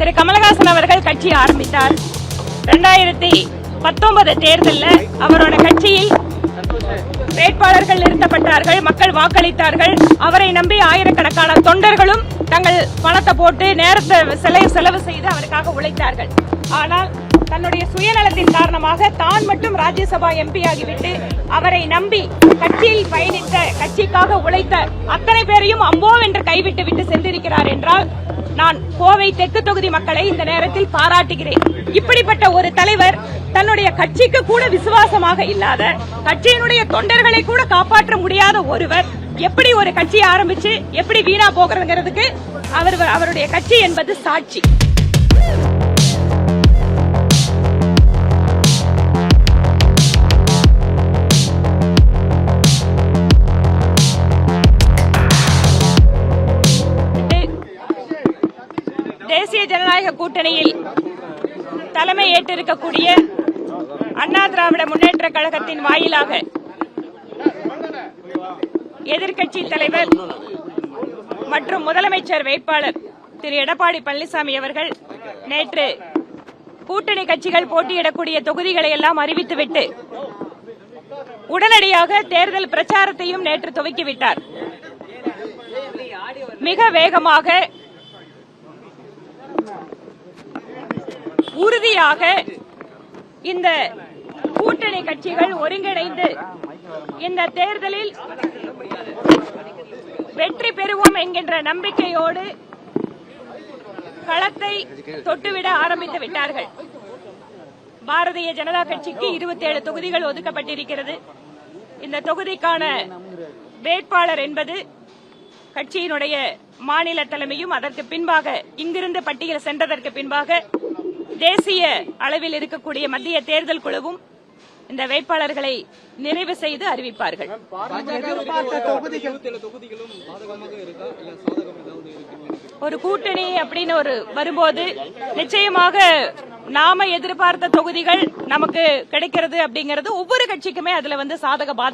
திரு கமலஹாசன் அவர்கள் கட்சி ஆரம்பித்தார். 2019 தேர்தலில் அவரோட கட்சியில் வேட்பாளர்கள் நிறுத்தப்பட்டார்கள், மக்கள் வாக்களித்தார்கள். அவரை நம்பி ஆயிரக்கணக்கான தொண்டர்களும் தங்கள் பணத்தை போட்டு நேரத்தை செலவு செய்து அவருக்காக உழைத்தார்கள். ஆனால் தன்னுடைய சுயநலத்தின் காரணமாக தான் மட்டும் ராஜ்யசபா எம்பி ஆகிவிட்டு அவரை நம்பி கட்சியில் பயணித்த, கட்சிக்காக உழைத்த அத்தனை பேரையும் அம்போ என்று கைவிட்டு விட்டு சென்றிருக்கிறார் என்றால் நான் கோவை தெற்கு தொகுதி மக்களை இந்த நேரத்தில் பாராட்டுகிறேன். இப்படிப்பட்ட ஒரு தலைவர் தன்னுடைய கட்சிக்கு கூட விசுவாசமாக இல்லாத, கட்சியினுடைய தொண்டர்களை கூட காப்பாற்ற முடியாத ஒருவர் எப்படி ஒரு கட்சியை ஆரம்பிச்சு எப்படி வீணா போகிறதுங்கிறதுக்கு அவருடைய கட்சி என்பது சாட்சி. தேசிய ஜனநாயக கூட்டணியில் தலைமை ஏற்றிருக்கக்கூடிய அண்ணா திராவிட முன்னேற்ற கழகத்தின் வாயிலாக எதிர்க்கட்சி தலைவர் மற்றும் முதலமைச்சர் வேட்பாளர் திரு எடப்பாடி பழனிசாமி அவர்கள் நேற்று கூட்டணி கட்சிகள் போட்டியிடக்கூடிய தொகுதிகளை எல்லாம் அறிவித்துவிட்டு உடனடியாக தேர்தல் பிரச்சாரத்தையும் நேற்று துவக்கிவிட்டார். மிக வேகமாக, உறுதியாக இந்த கூட்டணி கட்சிகள் ஒருங்கிணைந்து இந்த தேர்தலில் வெற்றி பெறுவோம் என்கின்ற நம்பிக்கையோடு களத்தை தொட்டுவிட ஆரம்பித்து விட்டார்கள். பாரதிய ஜனதா கட்சிக்கு 27 தொகுதிகள் ஒதுக்கப்பட்டிருக்கிறது. இந்த தொகுதிக்கான வேட்பாளர் என்பது கட்சியினுடைய மாநில தலைமையும் அதற்கு பின்பாக இங்கிருந்து பட்டியல் சென்றதற்கு பின்பாக தேசிய அளவில் இருக்கக்கூடிய மத்திய தேர்தல் குழுவும் இந்த வேட்பாளர்களை நிறைவு செய்து அறிவிப்பார்கள். ஒரு கூட்டணி அப்படின்னு வரும்போது நிச்சயமாக நாம எதிர்பார்த்த தொகுதிகள் நமக்கு கிடைக்கிறது அப்படிங்கிறது ஒவ்வொரு கட்சிக்குமே அதுல சாதக பாதக